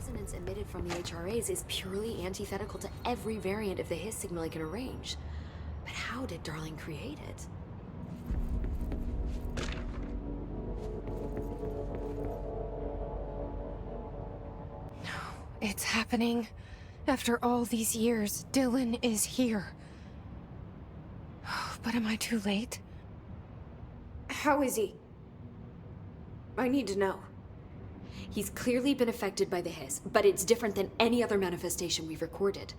resonance emitted from the HRAs is purely antithetical to every variant of the Hiss signal I can arrange. But how did Darling create it? It's happening. After all these years, Dylan is here. But am I too late? How is he? I need to know. He's clearly been affected by the Hiss, but it's different than any other manifestation we've recorded.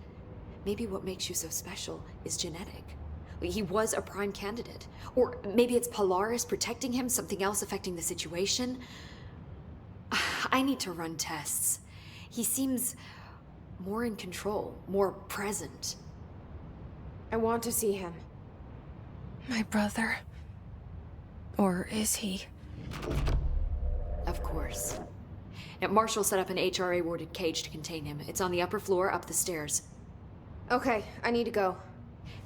Maybe what makes you so special is genetic. He was a prime candidate. Or maybe it's Polaris protecting him, something else affecting the situation. I need to run tests. He seems more in control, more present. I want to see him. My brother. Or is he? Of course. Now, Marshall set up an HRA-warded cage to contain him. It's on the upper floor, up the stairs. Okay, I need to go.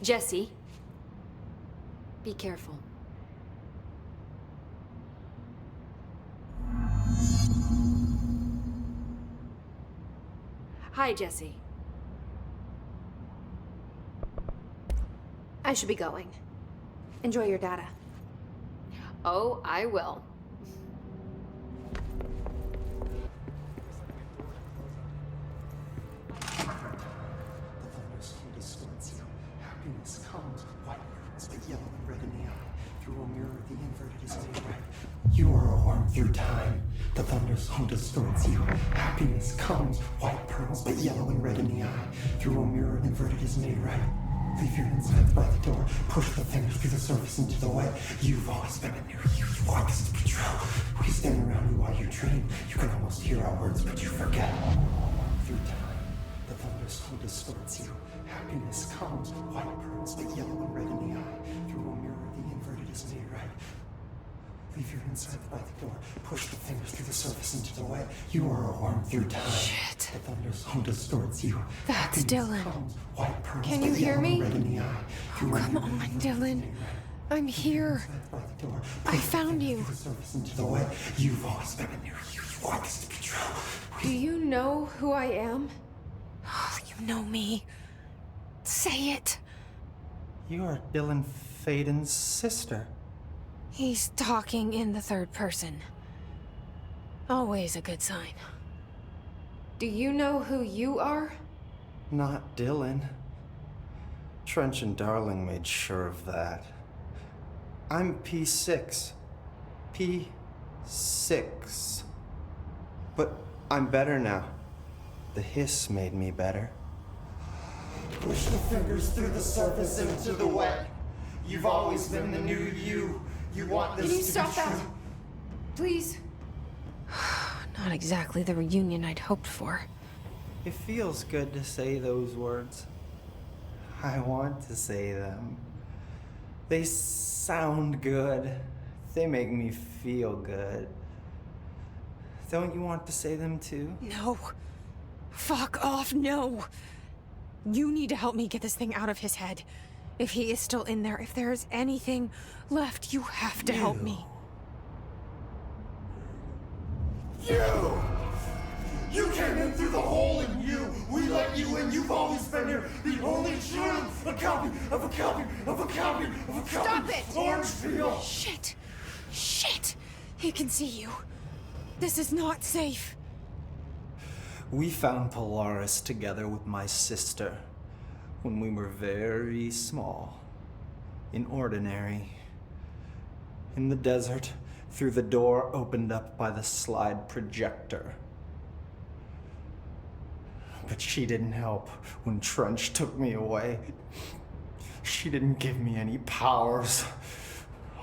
Jesse, be careful. Hi, Jesse. I should be going. Enjoy your data. Oh, I will. Happiness comes, white words, but yellow and red in the eye. Through a mirror, the inverted is made right. You are a worm through time. The thunderstorm distorts you. Happiness comes, white pearls, but yellow and red in the eye. Through a mirror, inverted is made right. Leave your insides by the door. Push the fingers through the surface into the wet. You've always been a near you. You want this to be true. We stand around you while you dream. You can almost hear our words, but you forget. Through time, the thunderstorm distorts you. Happiness comes, white pearls, but yellow and red in the eye. Through a mirror, the inverted is made right. Leave your insides by the door. Push the fingers through the surface into the wet. You are a worm through time. Shit. The thunderstorm distorts you. That's Happiness Dylan. comes, white pearls, Can but you hear yellow and me? red in the eye. Through a Come mirror, on, the inverted is Dylan. made right. I'm here. By the door. I Push the found fingers you. through the surface into the wet. You've always been a near you. You want this to be true. Do you know who I am? You know me. Say it. You are Dylan Faden's sister. He's talking in the third person. Always a good sign. Do you know who you are? Not Dylan. Trench and Darling made sure of that. I'm P6. P6. But I'm better now. The Hiss made me better. Push the fingers through the surface into the wet. You've always been the new you. You want this Can you to stop be that? true. Please. Not exactly the reunion I'd hoped for. It feels good to say those words. I want to say them. They sound good. They make me feel good. Don't you want to say them too? No. Fuck off, no. You need to help me get this thing out of his head. If he is still in there, if there is anything left, you have to help me. You! You came in through the hole in you. We let you in. You've always been here. The only truth. A copy of a copy of a copy of a copy. Stop it! Orangeville. Shit. Shit. He can see you. This is not safe. We found Polaris together with my sister when we were very small, in Ordinary, in the desert, through the door opened up by the slide projector. But she didn't help when Trench took me away. She didn't give me any powers.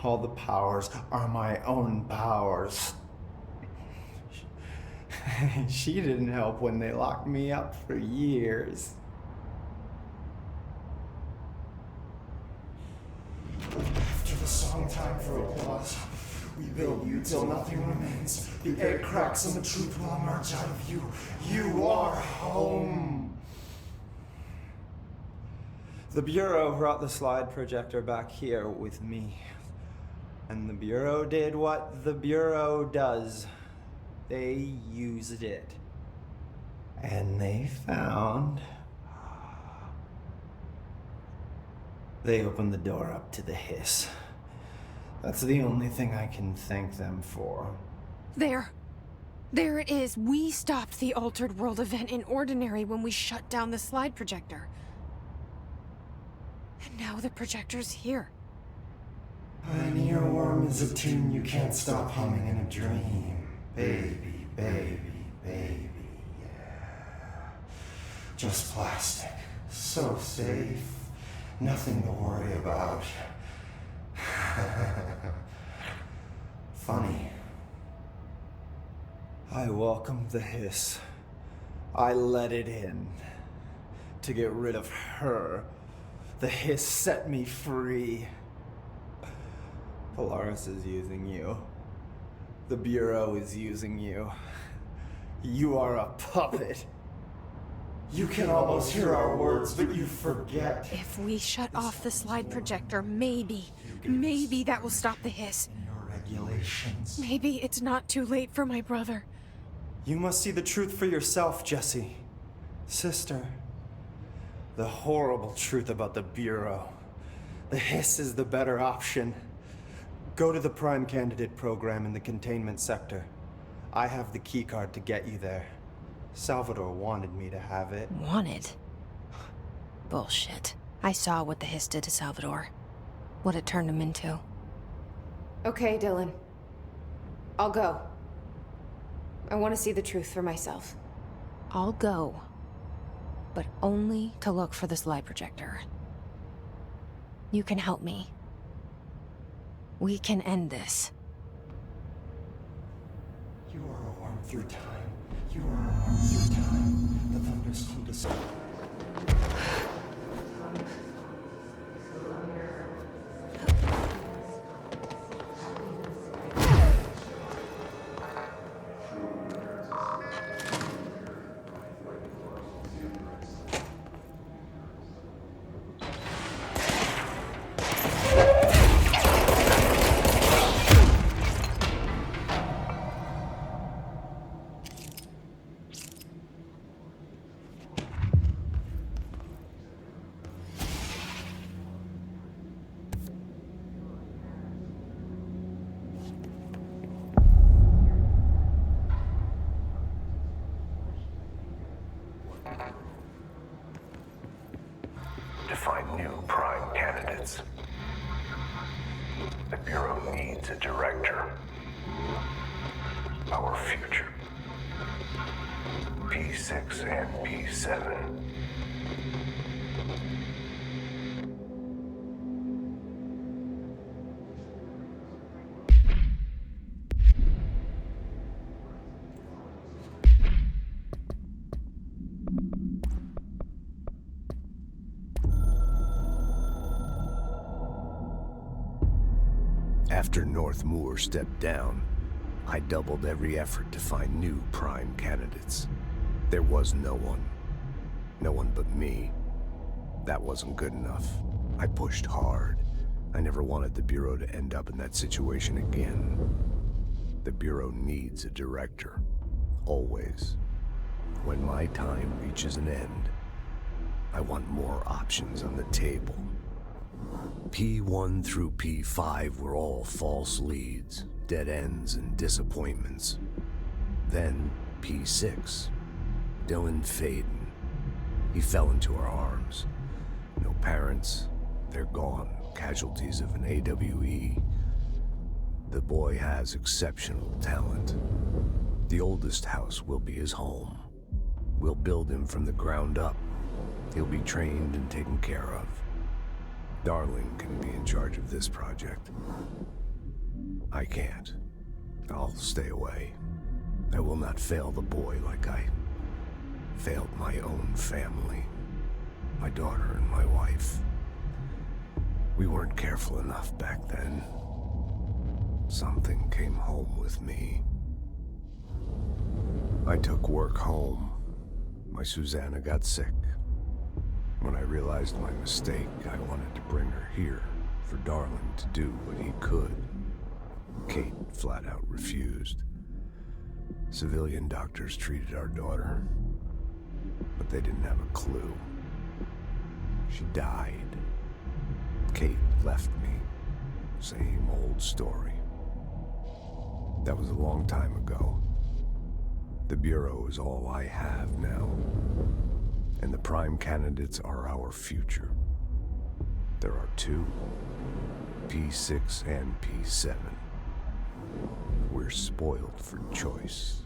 All the powers are my own powers. She didn't help when they locked me up for years. After the song time for applause, we build you till nothing remains. The egg cracks and the truth will emerge out of you. You are home. The Bureau brought the slide projector back here with me. And the Bureau did what the Bureau does. They used it. And they found... They opened the door up to the hiss. That's the only thing I can thank them for. There. There it is. We stopped the Altered World event in Ordinary when we shut down the slide projector. And now the projector's here. An earworm is a tune you can't stop humming in a dream. Baby, baby, baby, yeah. Just plastic. So safe. Nothing to worry about. Funny. I welcomed the hiss. I let it in. To get rid of her. The hiss set me free. Polaris is using you. The Bureau is using you. You are a puppet. You can almost hear our words, but you forget. If we shut off the slide projector, maybe that will stop the hiss. Your regulations. Maybe it's not too late for my brother. You must see the truth for yourself, Jesse. Sister. The horrible truth about the Bureau. The hiss is the better option. Go to the Prime Candidate program in the containment sector. I have the keycard to get you there. Salvador wanted me to have it. Wanted? Bullshit. I saw what the hiss did to Salvador. What it turned him into. Okay, Dylan. I'll go. I want to see the truth for myself. I'll go. But only to look for the slide projector. You can help me. We can end this. You are a worm through time. You are a worm through time. The thunders come to stop. To find new prime candidates. The Bureau needs a director. Our future. P6 and P7. After North Moore stepped down, I doubled every effort to find new prime candidates. There was no one. No one but me. That wasn't good enough. I pushed hard. I never wanted the Bureau to end up in that situation again. The Bureau needs a director. Always. When my time reaches an end, I want more options on the table. P1 through P5 were all false leads, dead ends, and disappointments. Then P6, Dylan Faden. He fell into our arms. No parents, they're gone, casualties of an AWE. The boy has exceptional talent. The oldest house will be his home. We'll build him from the ground up. He'll be trained and taken care of. Darling can be in charge of this project. I can't. I'll stay away. I will not fail the boy like I failed my own family. My daughter and my wife. We weren't careful enough back then. Something came home with me. I took work home. My Susanna got sick. When I realized my mistake, I wanted to bring her here for Darling to do what he could. Kate flat out refused. Civilian doctors treated our daughter. but they didn't have a clue. She died. Kate left me. Same old story. That was a long time ago. The Bureau is all I have now. And the prime candidates are our future. There are two, P6 and P7. We're spoiled for choice.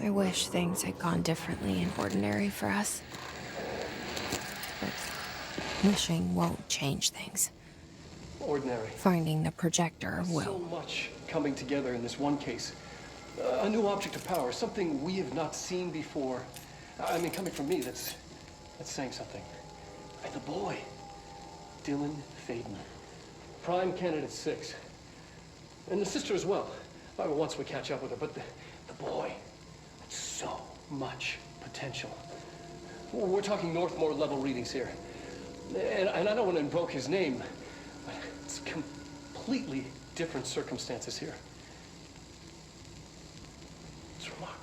I wish things had gone differently in Ordinary for us. But wishing won't change things. Ordinary. Finding the projector So will. much coming together in this one case. A new object of power, something we have not seen before. I mean, coming from me, that's saying something. And the boy, Dylan Faden, prime candidate 6. And the sister as well. Once we catch up with her, but the boy, so much potential. We're talking Northmore level readings here. And I don't want to invoke his name, but it's completely different circumstances here. It's remarkable.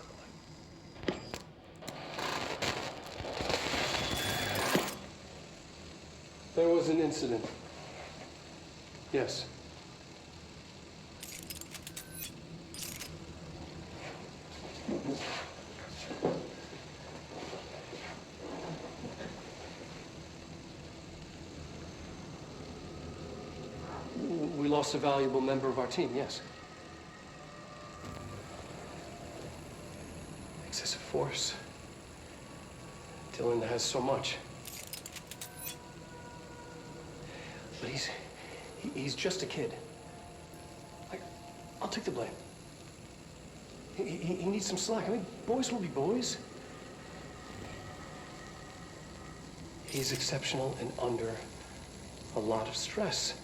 There was an incident. Yes. We lost a valuable member of our team, yes. Excessive force. Dylan has so much. But he's just a kid. I'll take the blame. He needs some slack. I mean, boys will be boys. He's exceptional and under a lot of stress.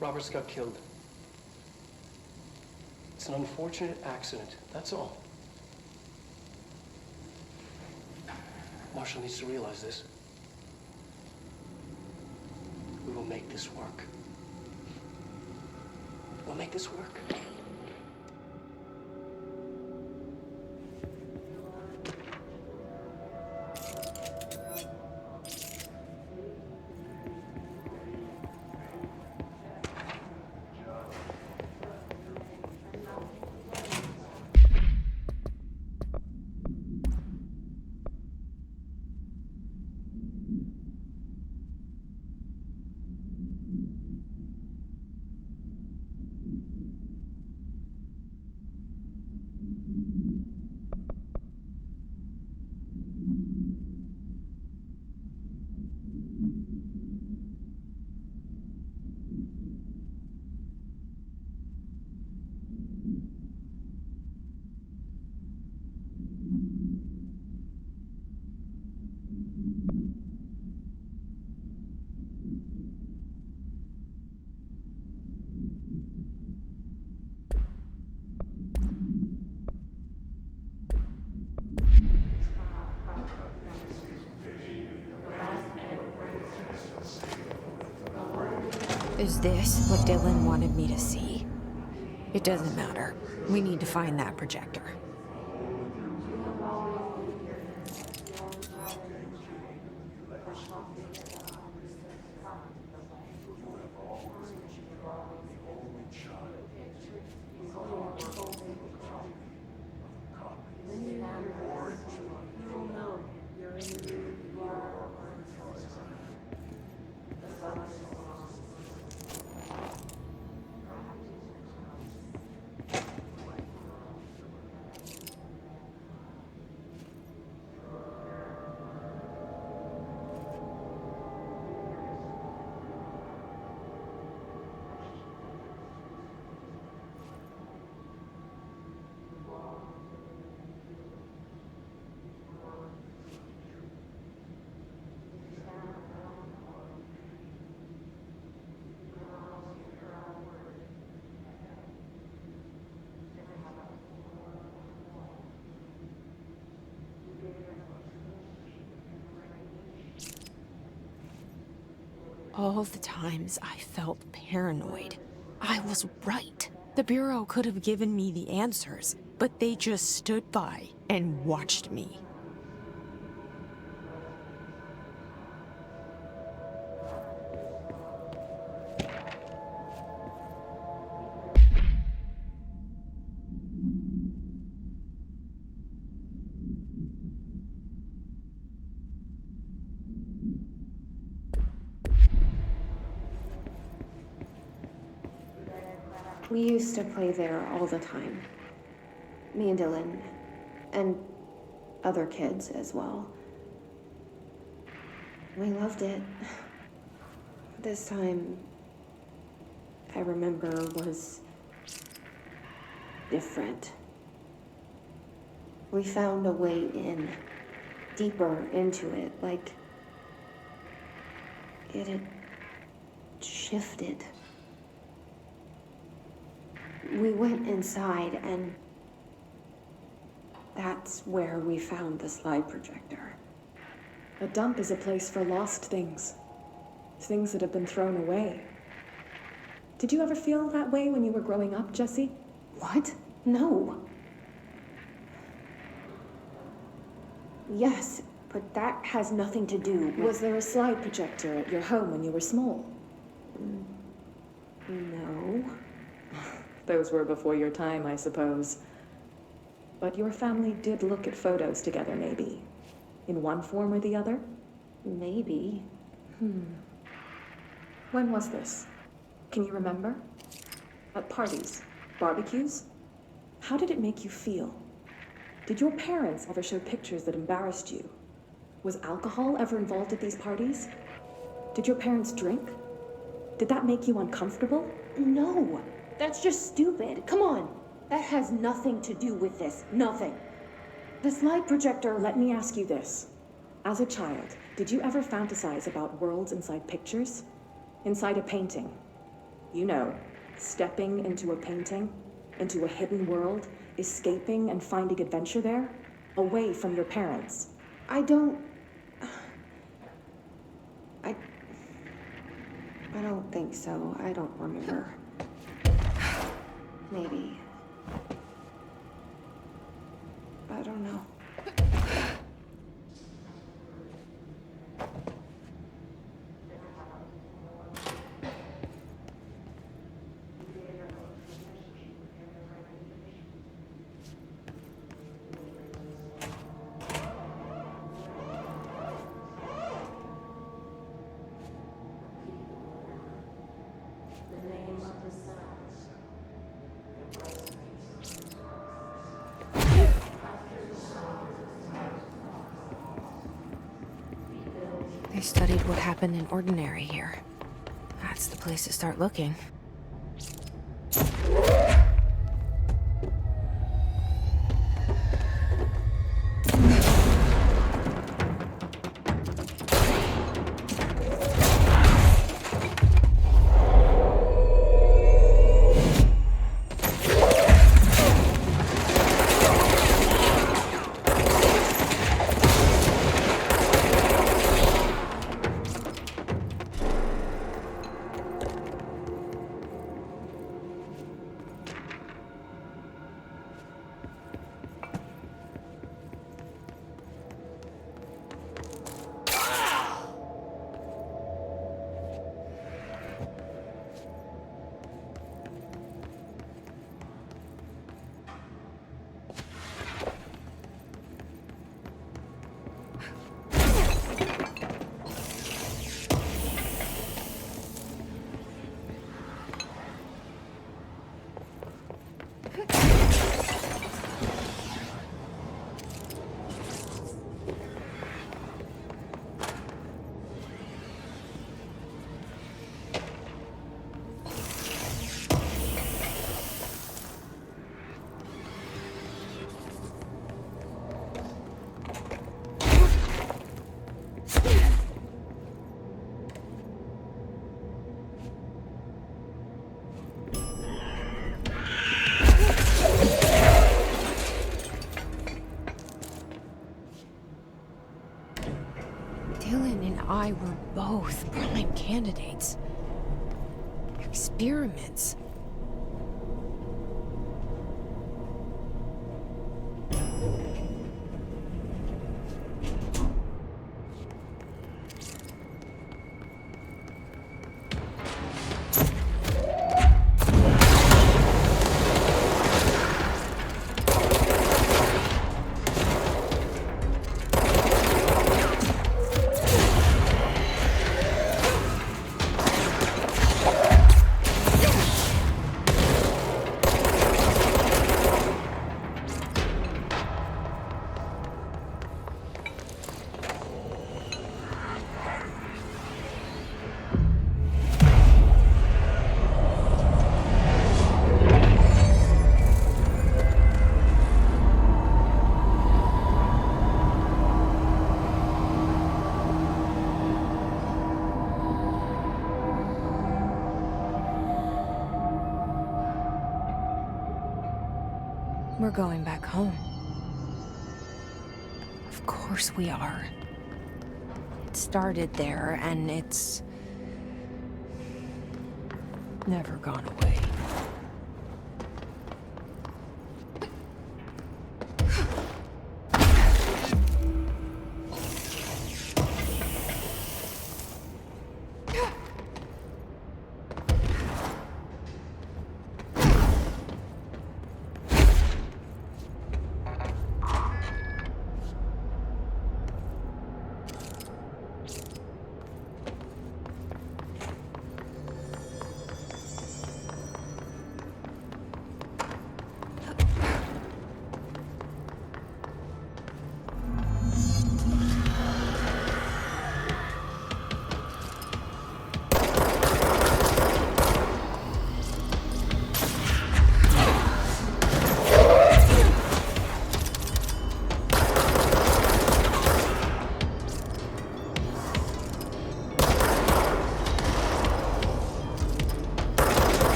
Roberts got killed. It's an unfortunate accident, that's all. Marshall needs to realize this. We will make this work. We'll make this work. Is this what Dylan wanted me to see? It doesn't matter. We need to find that projector. All the times I felt paranoid, I was right. The Bureau could have given me the answers, but they just stood by and watched me. We used to play there all the time. Me and Dylan, and other kids as well. We loved it. This time, I remember, was different. We found a way in, deeper into it, like it had shifted. We went inside, and that's where we found the slide projector. A dump is a place for lost things. Things that have been thrown away. Did you ever feel that way when you were growing up, Jesse? What? No. Yes, but that has nothing to do with... Was there a slide projector at your home when you were small? No. Those were before your time, I suppose. But your family did look at photos together, maybe. In one form or the other? Maybe. When was this? Can you remember? At parties? Barbecues? How did it make you feel? Did your parents ever show pictures that embarrassed you? Was alcohol ever involved at these parties? Did your parents drink? Did that make you uncomfortable? No. That's just stupid. Come on. That has nothing to do with this. Nothing. The slide projector, let me ask you this. As a child, did you ever fantasize about worlds inside pictures? Inside a painting? You know, stepping into a painting, into a hidden world, escaping and finding adventure there, away from your parents. I don't think so. I don't remember. Maybe. I don't know. They studied what happened in Ordinary here. That's the place to start looking. and I were both prime candidates. Experiments. We're going back home. Of course we are. It started there, and it's never gone away.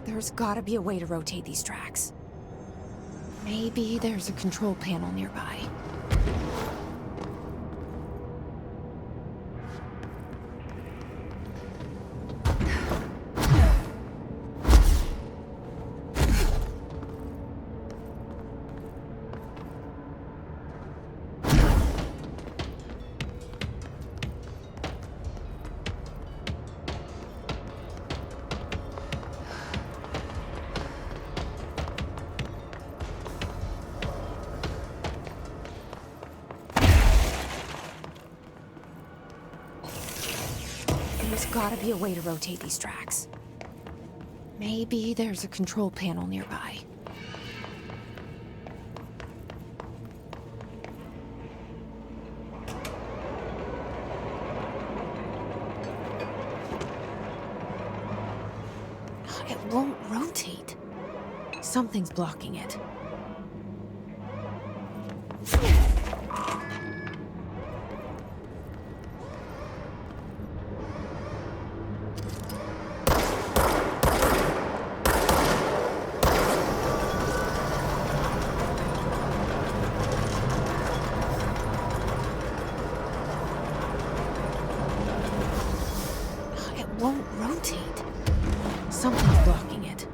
There's gotta be a way to rotate these tracks. Maybe there's a control panel nearby. There's gotta be a way to rotate these tracks. Maybe there's a control panel nearby. It won't rotate. Something's blocking it. It won't rotate. Something's blocking it.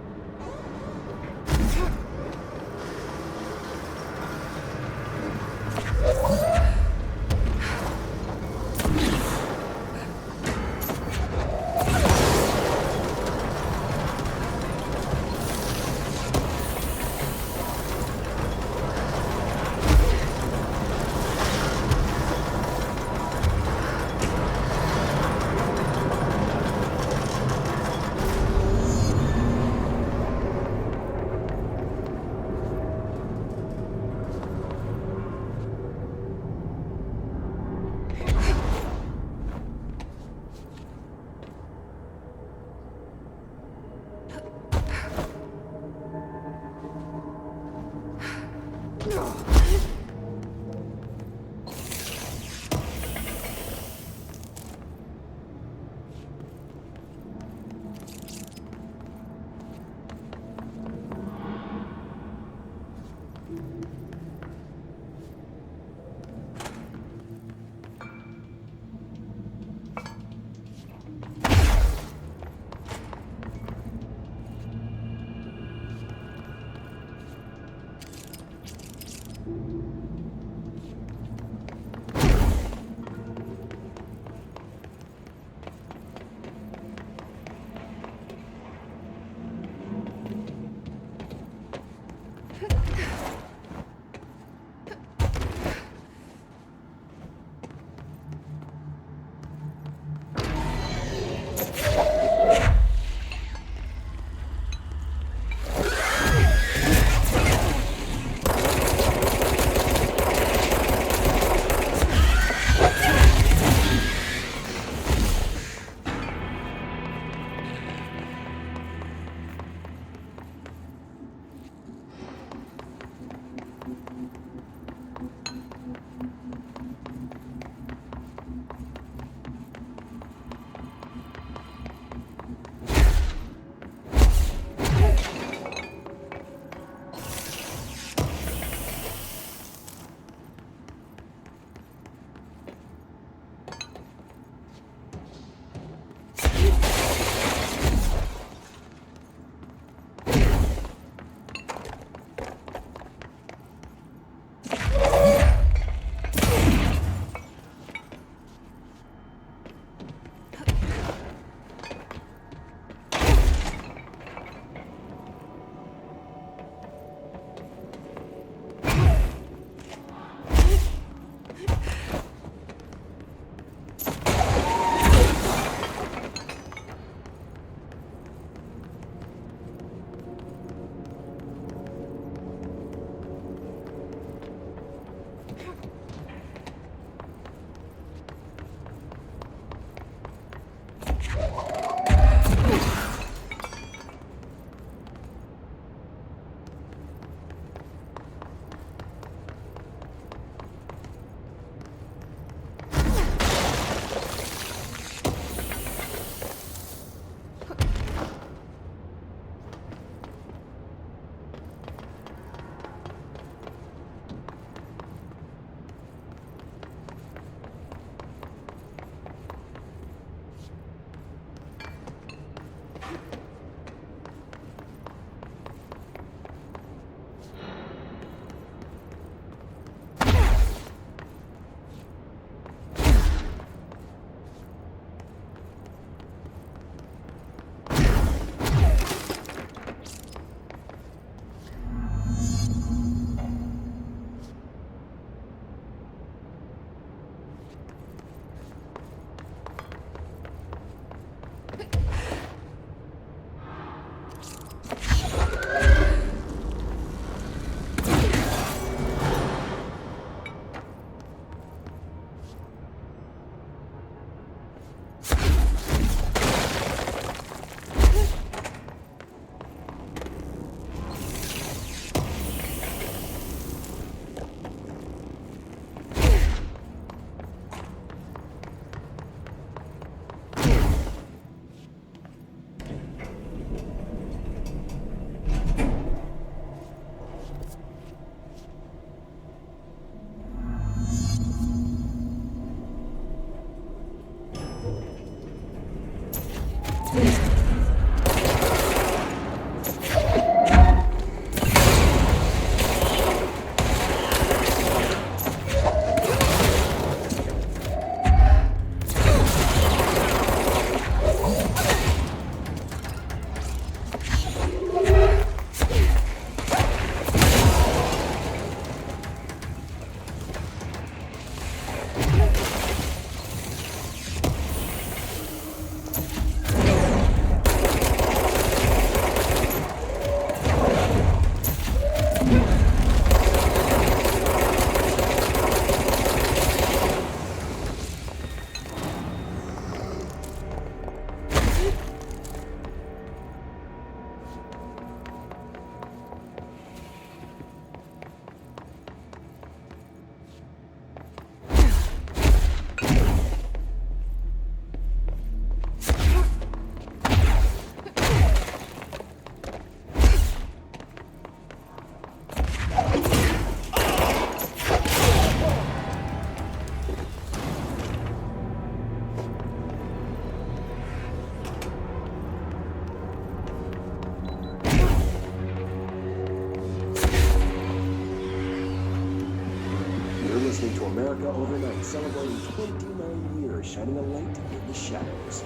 Listening to America Overnight, celebrating 29 years, shining a light in the shadows.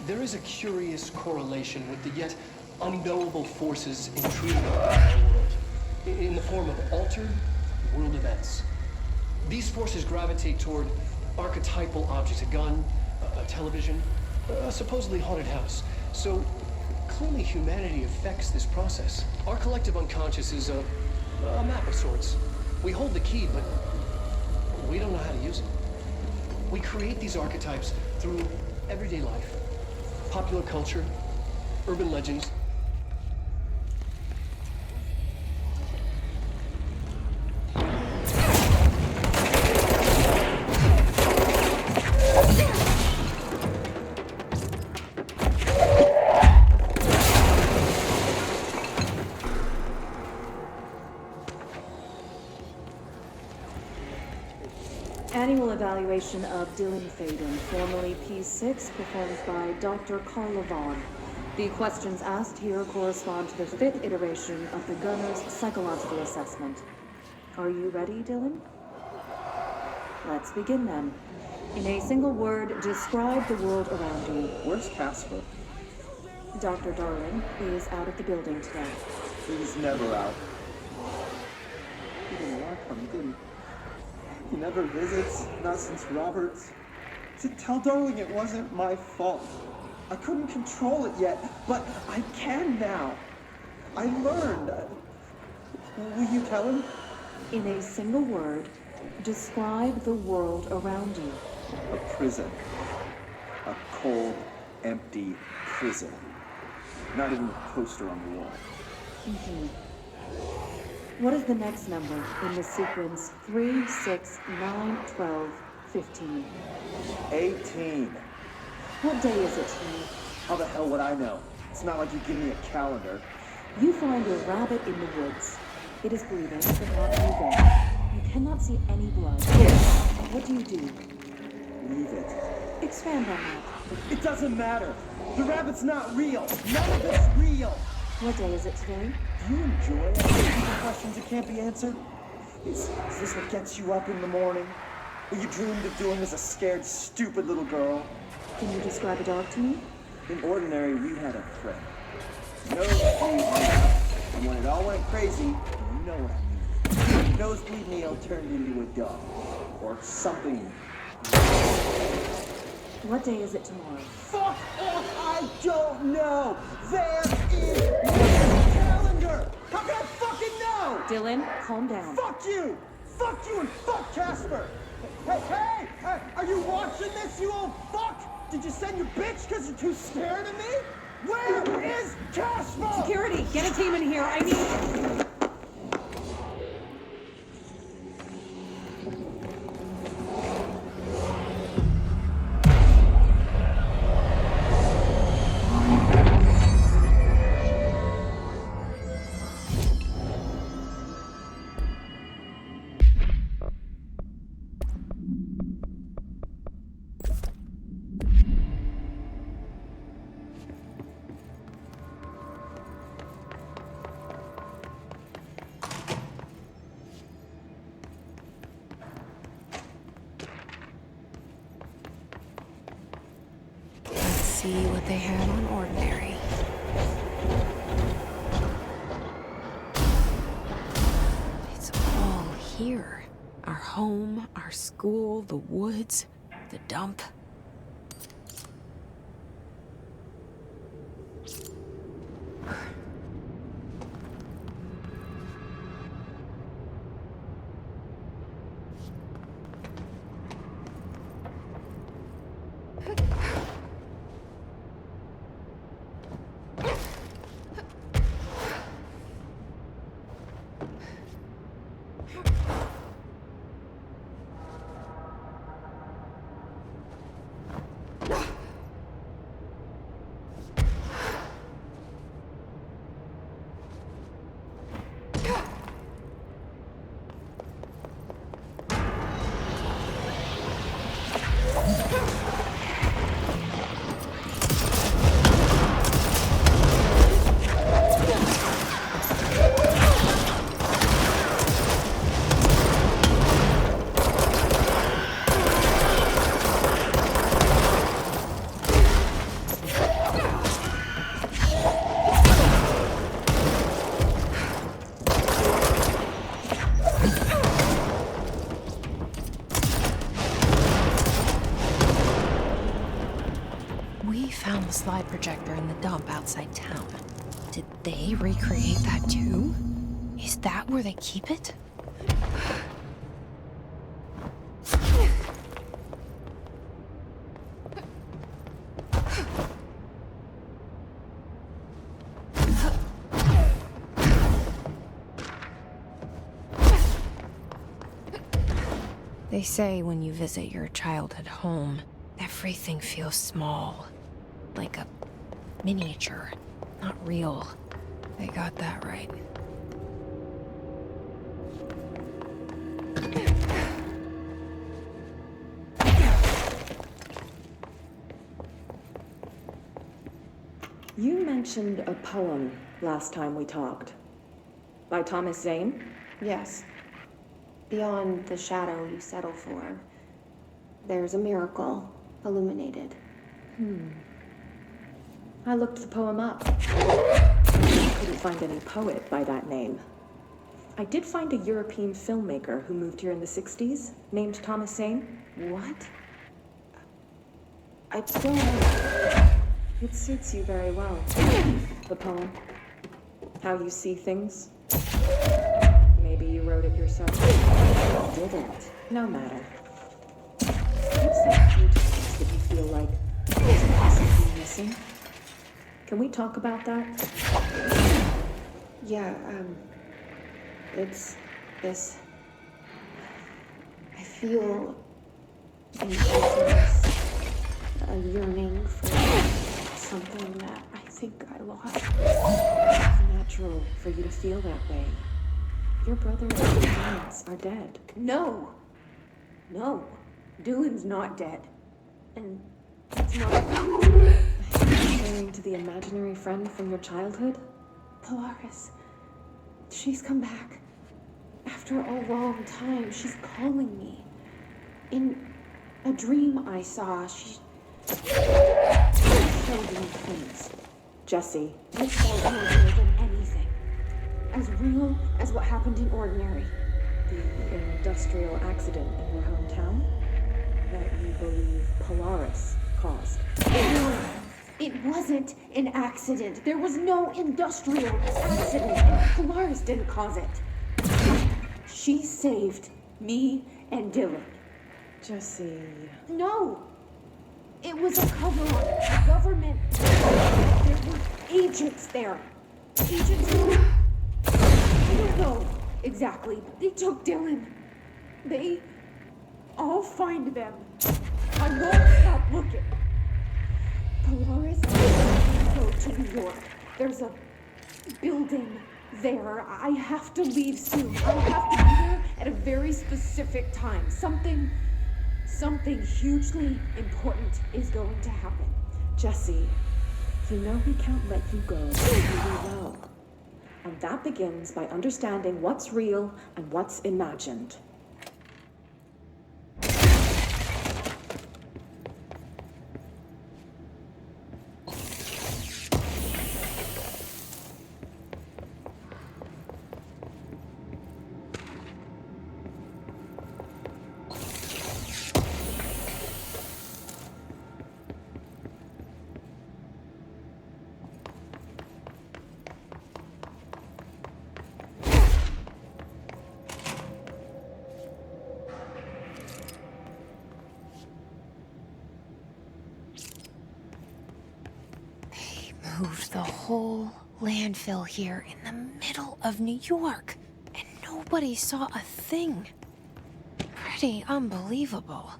There is a curious correlation with the yet unknowable forces intruding upon our world, in the form of altered world events. These forces gravitate toward archetypal objects, a gun, a television, a supposedly haunted house. So clearly humanity affects this process. Our collective unconscious is a map of sorts. We hold the key, but we don't know how to use it. We create these archetypes through everyday life, popular culture, urban legends. Annual evaluation of Dylan Faden, formerly P6, performed by Dr. Carla Vaughn. The questions asked here correspond to the 5th iteration of the Gunner's psychological assessment. Are you ready, Dylan? Let's begin then. In a single word, describe the world around you. Where's Casper? Dr. Darling is out of the building today. He's never out. He didn't want to come, did he? He never visits, not since Roberts. See, tell Darling it wasn't my fault. I couldn't control it yet, but I can now. I learned. Will you tell him? In a single word, describe the world around you. A prison. A cold, empty prison. Not even a poster on the wall. What is the next number in the sequence 3, 6, 9, 12, 15? 18. What day is it today? How the hell would I know? It's not like you give me a calendar. You find a rabbit in the woods. It is breathing, but not moving. You cannot see any blood. What do you do? Leave it. Expand on that. It doesn't matter. The rabbit's not real. None of it's real. What day is it today? Do you enjoy asking questions that can't be answered? Is this what gets you up in the morning? What you dreamed of doing as a scared, stupid little girl? Can you describe a dog to me? In ordinary, we had a friend. Nosebleed Neil. And when it all went crazy, you know what I mean. Nosebleed Neil turned into a dog. Or something. What day is it tomorrow? Fuck off! I don't know! There is no calendar! How can I fucking know? Dylan, calm down. Fuck you! Fuck you and fuck Casper! Hey! Are you watching this, you old fuck? Did you send your bitch because you're too scared of me? Where is Casper? Security, get a team in here. I need... see what they had on Ordinary. It's all here. Our home, our school, the woods, the dump. Slide projector in the dump outside town. Did they recreate that too? Is that where they keep it? They say when you visit your childhood home, everything feels small. Like a miniature, not real. They got that right. You mentioned a poem last time we talked. By Thomas Zane? Yes. Beyond the shadow you settle for, there's a miracle illuminated. I looked the poem up. Couldn't find any poet by that name. I did find a European filmmaker who moved here in the 60s, named Thomas Zane. What? I don't know. It suits you very well. The poem. How you see things. Maybe you wrote it yourself. I didn't. No matter. What's that few times that you feel like there's something missing? Can we talk about that? Yeah, it's this. I feel an emptiness, a yearning for something that I think I lost. It's natural for you to feel that way. Your brother and your parents are dead. No. Dylan's not dead. And it's not... Referring to the imaginary friend from your childhood? Polaris. She's come back. After a long time, she's calling me. In a dream I saw, she showed me things. Jesse. It felt more real than anything. As real as what happened in Ordinary. The industrial accident in your hometown? That you believe Polaris caused. No, it wasn't an accident. There was no industrial accident, and Polaris didn't cause it. She saved me and Dylan. Jesse. No! It was a cover-up. The government. There were agents there. Agents who... I don't know exactly, but they took Dylan. I'll find them. I won't stop looking. Polaris, go to New York. There's a building there. I have to leave soon. I have to be there at a very specific time. Something hugely important is going to happen. Jesse, you know we can't let you go until we know. And that begins by understanding what's real and what's imagined. moved the whole landfill here in the middle of New York, and nobody saw a thing. Pretty unbelievable.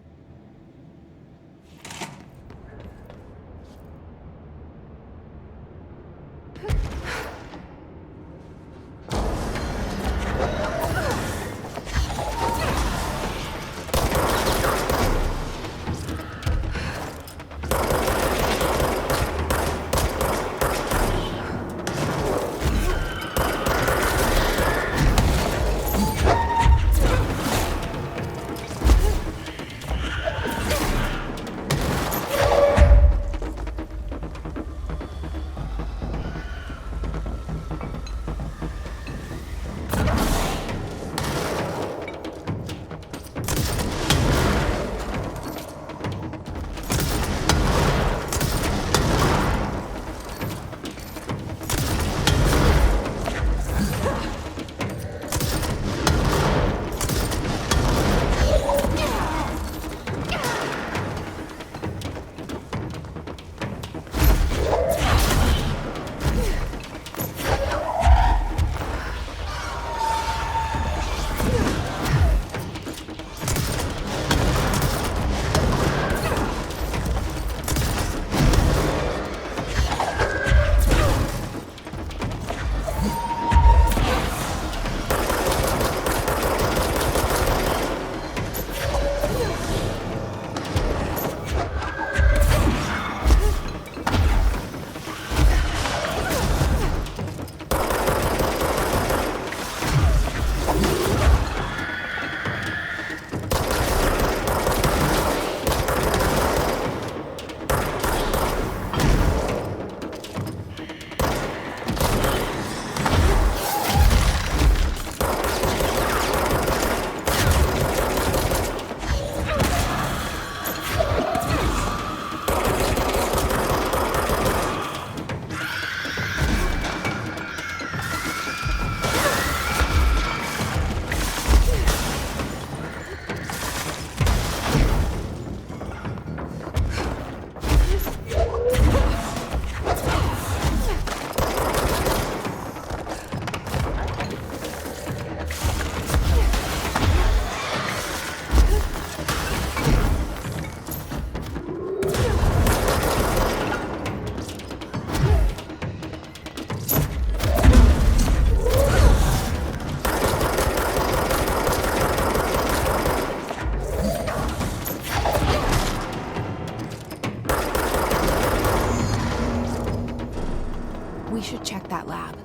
We should check that lab.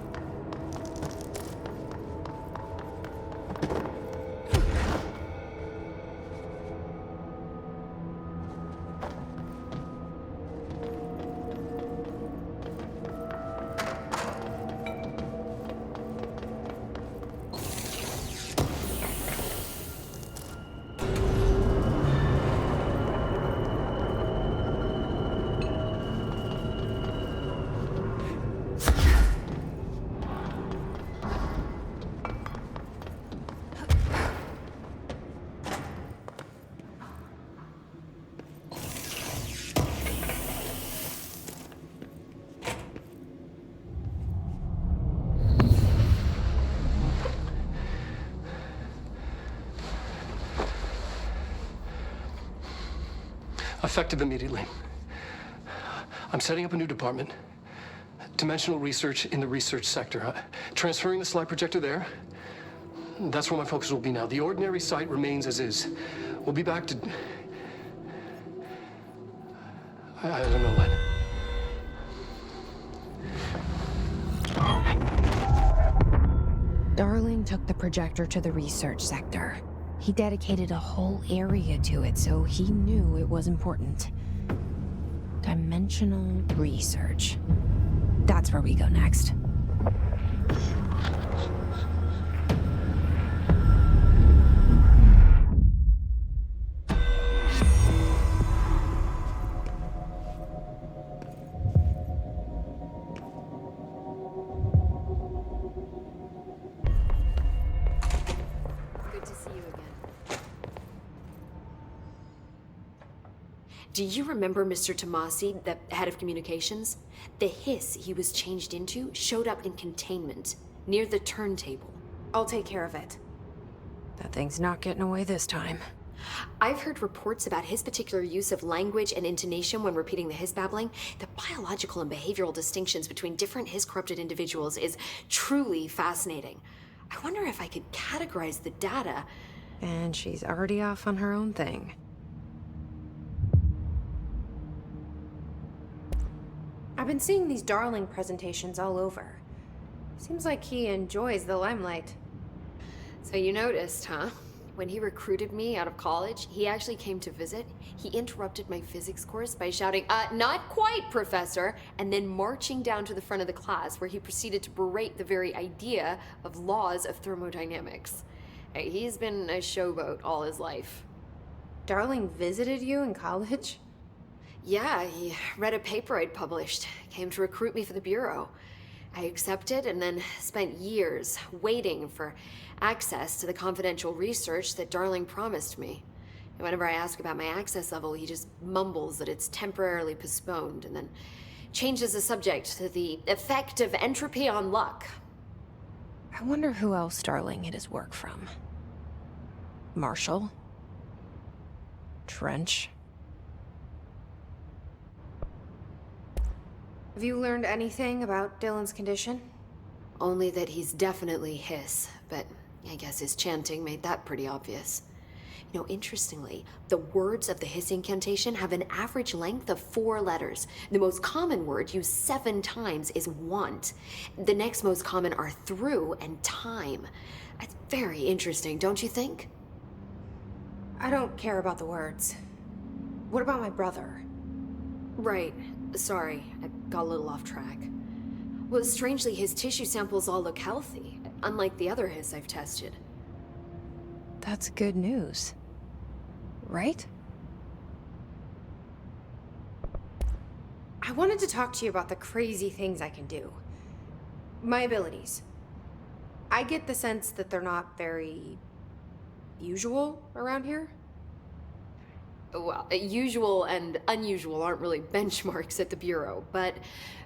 Effective immediately. I'm setting up a new department. Dimensional research in the research sector. Transferring the slide projector there. That's where my focus will be now. The ordinary site remains as is. We'll be back to... I don't know when. Darling took the projector to the research sector. He dedicated a whole area to it, so he knew it was important. Dimensional research. That's where we go next. Do you remember Mr. Tomasi, the head of communications? The hiss he was changed into showed up in containment, near the turntable. I'll take care of it. That thing's not getting away this time. I've heard reports about his particular use of language and intonation when repeating the hiss babbling. The biological and behavioral distinctions between different hiss-corrupted individuals is truly fascinating. I wonder if I could categorize the data. And she's already off on her own thing. I've been seeing these Darling presentations all over. Seems like he enjoys the limelight. So you noticed, huh? When he recruited me out of college, he actually came to visit. He interrupted my physics course by shouting, not quite, Professor, and then marching down to the front of the class where he proceeded to berate the very idea of laws of thermodynamics. Hey, he's been a showboat all his life. Darling visited you in college? Yeah, he read a paper I'd published, came to recruit me for the Bureau. I accepted and then spent years waiting for access to the confidential research that Darling promised me. And whenever I ask about my access level, he just mumbles that it's temporarily postponed and then changes the subject to the effect of entropy on luck. I wonder who else Darling hid his work from. Marshall? Trench? Have you learned anything about Dylan's condition? Only that he's definitely hiss, but I guess his chanting made that pretty obvious. You know, interestingly, the words of the hiss incantation have an average length of 4 letters. The most common word used 7 times is want. The next most common are through and time. That's very interesting, don't you think? I don't care about the words. What about my brother? Right. Sorry, I got a little off track. Well, strangely, his tissue samples all look healthy, unlike the other hiss I've tested. That's good news. Right? I wanted to talk to you about the crazy things I can do. My abilities. I get the sense that they're not very usual around here. Well, usual and unusual aren't really benchmarks at the Bureau, but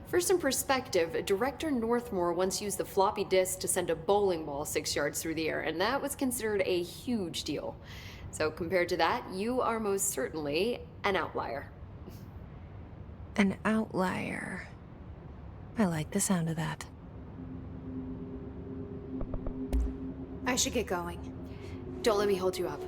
for some perspective, Director Northmore once used the floppy disk to send a bowling ball 6 yards through the air, and that was considered a huge deal. So compared to that, you are most certainly an outlier. An outlier. I like the sound of that. I should get going. Don't let me hold you up.